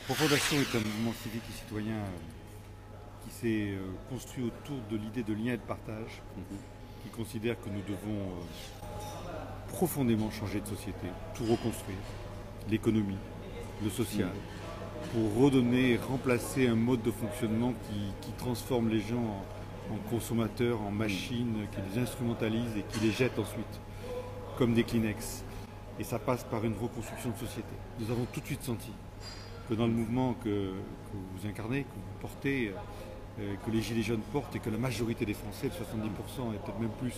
Refondation est un mouvement civique et citoyen qui s'est construit autour de l'idée de lien et de partage, qui considère que nous devons profondément changer de société, tout reconstruire, l'économie, le social, pour redonner et remplacer un mode de fonctionnement qui transforme les gens en consommateurs, en machines, qui les instrumentalise et qui les jette ensuite, comme des Kleenex. Et ça passe par une reconstruction de société. Nous avons tout de suite senti que dans le mouvement que vous incarnez, que vous portez, que les Gilets jaunes portent et que la majorité des Français, 70% et peut-être même plus,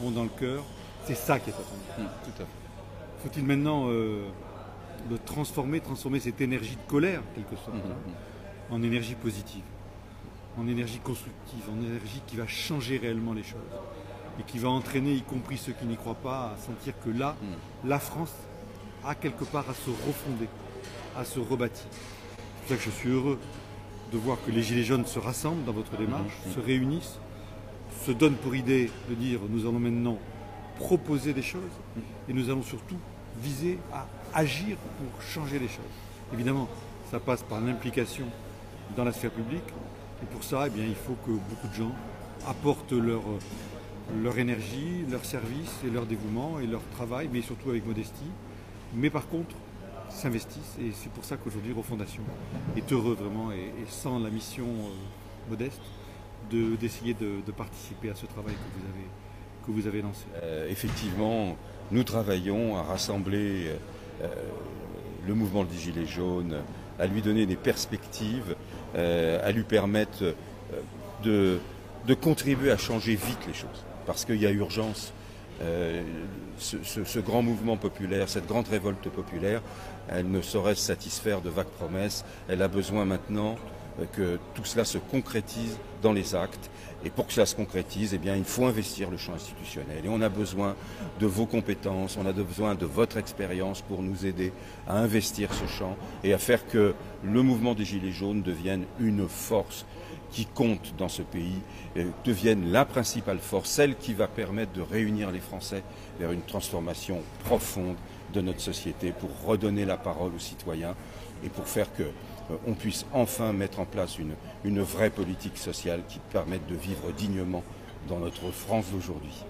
ont dans le cœur, c'est ça qui est attendu. Tout à fait. Faut-il maintenant le transformer cette énergie de colère, quelque sorte, en énergie positive, en énergie constructive, en énergie qui va changer réellement les choses et qui va entraîner, y compris ceux qui n'y croient pas, à sentir que là, la France a quelque part à se refonder, à se rebâtir. C'est pour ça que je suis heureux de voir que les Gilets jaunes se rassemblent dans votre démarche, se réunissent, se donnent pour idée de dire nous allons maintenant proposer des choses et nous allons surtout viser à agir pour changer les choses. Évidemment, ça passe par l'implication dans la sphère publique et pour ça, eh bien, il faut que beaucoup de gens apportent leur énergie, leur service et leur dévouement et leur travail, mais surtout avec modestie. Mais par contre, s'investissent et c'est pour ça qu'aujourd'hui Refondation est heureux vraiment et sent la mission modeste d'essayer de participer à ce travail que vous avez lancé. Effectivement, nous travaillons à rassembler le mouvement des Gilets jaunes, à lui donner des perspectives, à lui permettre de contribuer à changer vite les choses. Parce qu'il y a urgence. Ce grand mouvement populaire, cette grande révolte populaire, elle ne saurait se satisfaire de vagues promesses. Elle a besoin maintenant que tout cela se concrétise dans les actes. Et pour que cela se concrétise, eh bien, il faut investir le champ institutionnel. Et on a besoin de vos compétences, on a besoin de votre expérience pour nous aider à investir ce champ et à faire que le mouvement des Gilets jaunes devienne une force qui compte dans ce pays, devienne la principale force, celle qui va permettre de réunir les Français vers une transformation profonde de notre société pour redonner la parole aux citoyens et pour faire qu'on puisse enfin mettre en place une vraie politique sociale qui permette de vivre dignement dans notre France d'aujourd'hui.